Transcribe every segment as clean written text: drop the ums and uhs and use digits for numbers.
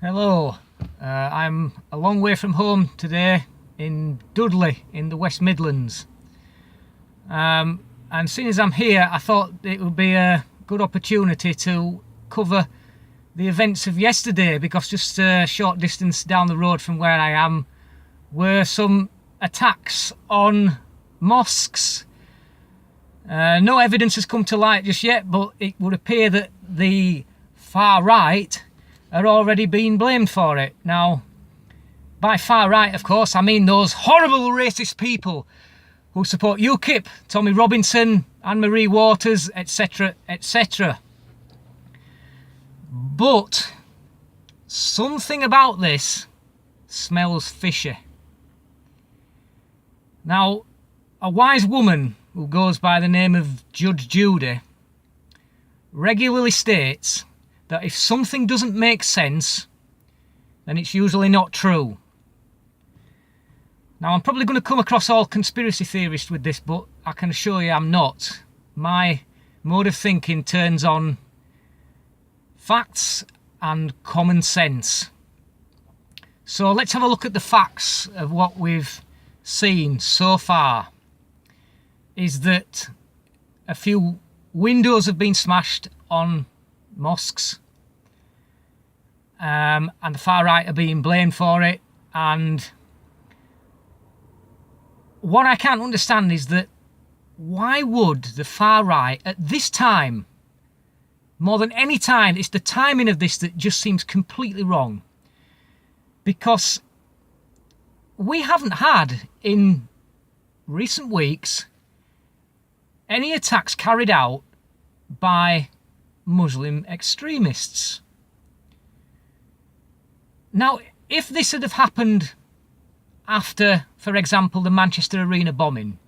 Hello, I'm a long way from home today in Dudley in the West Midlands, and seeing as I'm here I thought it would be a good opportunity to cover the events of yesterday, because just a short distance down the road from where I am were some attacks on mosques. No evidence has come to light just yet, but it would appear that the far right are already being blamed for it. Now, by far right, of course, I mean those horrible racist people who support UKIP, Tommy Robinson, Anne-Marie Waters, etc., etc. But something about this smells fishy. Now, a wise woman who goes by the name of Judge Judy regularly states that if something doesn't make sense, then it's usually not true. Now, I'm probably going to come across all conspiracy theorists with this, but I can assure you I'm not. My mode of thinking turns on facts and common sense. So let's have a look at the facts of what we've seen so far. Is that a few windows have been smashed on mosques, and the far right are being blamed for it. And what I can't understand is that why would the far right at this time, more than any time, it's the timing of this that just seems completely wrong, because we haven't had in recent weeks any attacks carried out by Muslim extremists. Now, if this had have happened after, for example, the Manchester Arena bombing,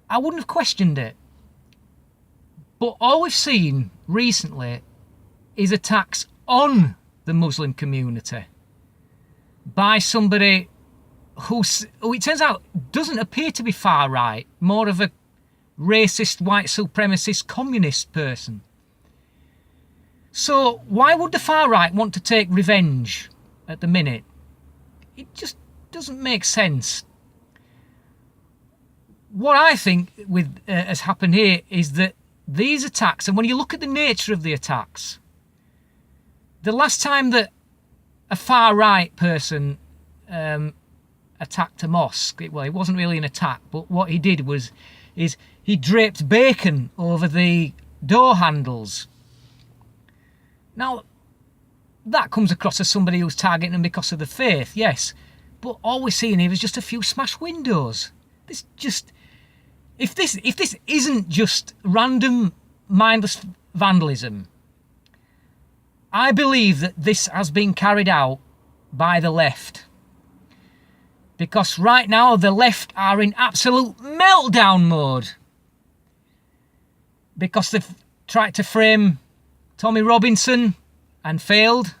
I wouldn't have questioned it. But all we've seen recently is attacks on the Muslim community by somebody who it turns out doesn't appear to be far right, more of a racist, white supremacist, communist person. So why would the far right want to take revenge at the minute? It just doesn't make sense. What I think has happened here is that these attacks, and when you look at the nature of the attacks, the last time that a far right person attacked a mosque, it wasn't really an attack, but what he did is he draped bacon over the door handles. Now, that comes across as somebody who's targeting them because of the faith, yes. But all we're seeing here is just a few smashed windows. If this isn't just random, mindless vandalism, I believe that this has been carried out by the left. Because right now the left are in absolute meltdown mode. Because they've tried to frame Tommy Robinson and failed.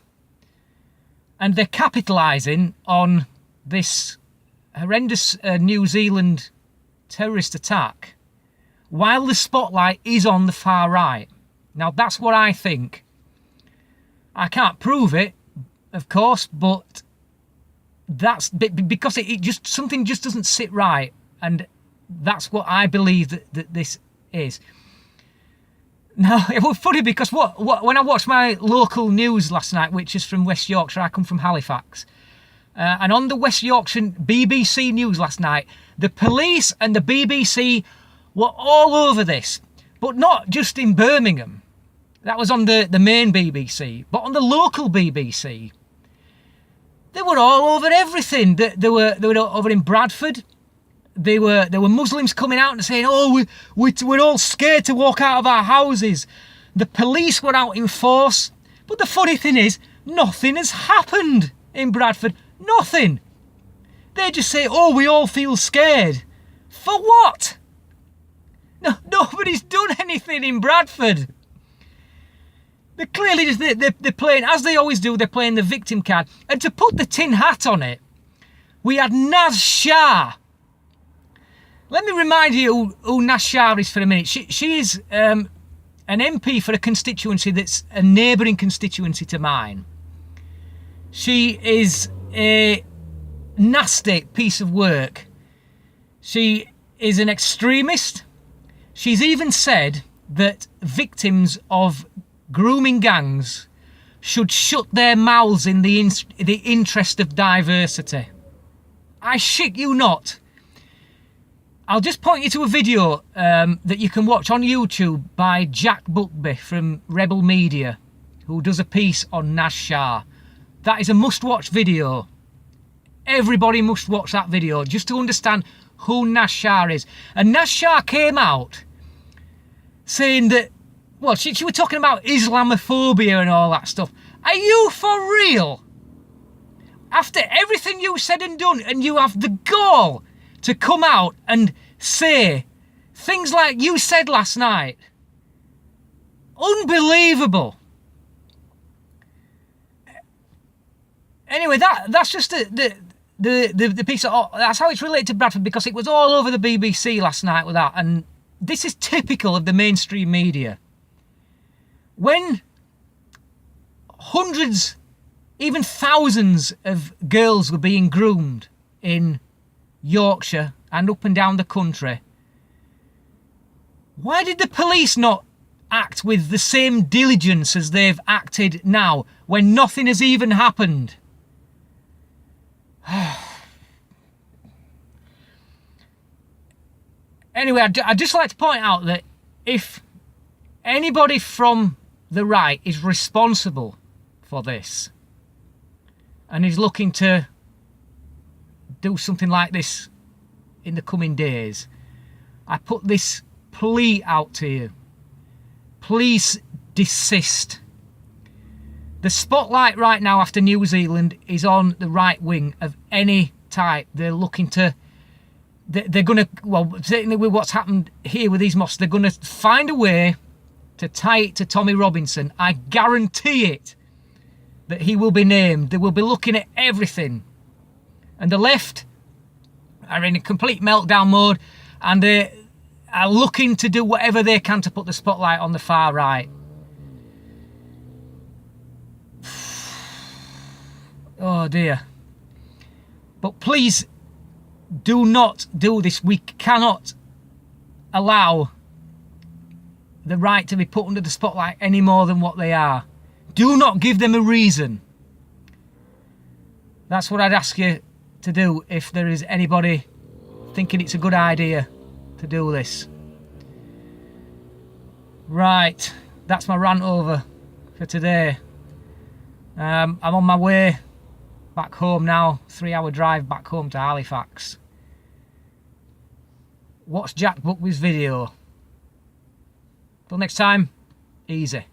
And they're capitalising on this horrendous New Zealand terrorist attack while the spotlight is on the far right. Now, that's what I think. I can't prove it, of course, but that's because something just doesn't sit right, and that's what I believe that this is. Now, it was funny because when I watched my local news last night, which is from West Yorkshire, I come from Halifax, and on the West Yorkshire BBC News last night, the police and the BBC were all over this, but not just in Birmingham. That was on the main BBC, but on the local BBC, they were all over everything. They were over in Bradford. There were Muslims coming out and saying, "Oh, we're all scared to walk out of our houses." The police were out in force. But the funny thing is, nothing has happened in Bradford. Nothing. They just say, "Oh, we all feel scared." For what? No, nobody's done anything in Bradford. They're clearly just they're playing, as they always do, they're playing the victim card. And to put the tin hat on it, we had Naz Shah. Let me remind you who Naz Shah is for a minute. She is an MP for a constituency that's a neighbouring constituency to mine. She is a nasty piece of work. She is an extremist. She's even said that victims of grooming gangs should shut their mouths in the interest of diversity. I shit you not. I'll just point you to a video that you can watch on YouTube by Jack Buckby from Rebel Media, who does a piece on Naz Shah. That is a must-watch video. Everybody must watch that video just to understand who Naz Shah is. And Naz Shah came out saying that, well, she was talking about Islamophobia and all that stuff. Are you for real? After everything you said and done, and you have the gall to come out and say things like you said last night. Unbelievable. Anyway, that's just the piece of, that's how it's related to Bradford, because it was all over the BBC last night with that, and this is typical of the mainstream media. When hundreds, even thousands of girls were being groomed in Yorkshire and up and down the country, why did the police not act with the same diligence as they've acted now when nothing has even happened? Anyway, I'd just like to point out that if anybody from the right is responsible for this and is looking to do something like this in the coming days, I put this plea out to you. Please desist. The spotlight right now after New Zealand is on the right wing of any type. They're looking to, they're going to, well, certainly with what's happened here with these mosques, they're going to find a way to tie it to Tommy Robinson. I guarantee it, that he will be named. They will be looking at everything. And the left are in a complete meltdown mode, and they are looking to do whatever they can to put the spotlight on the far right. Oh dear. But please do not do this. We cannot allow the right to be put under the spotlight any more than what they are. Do not give them a reason. That's what I'd ask you to do if there is anybody thinking it's a good idea to do this. Right, that's my rant over for today. I'm on my way back home now, 3-hour drive back home to Halifax. Watch Jack Buckby's video. Till next time, easy.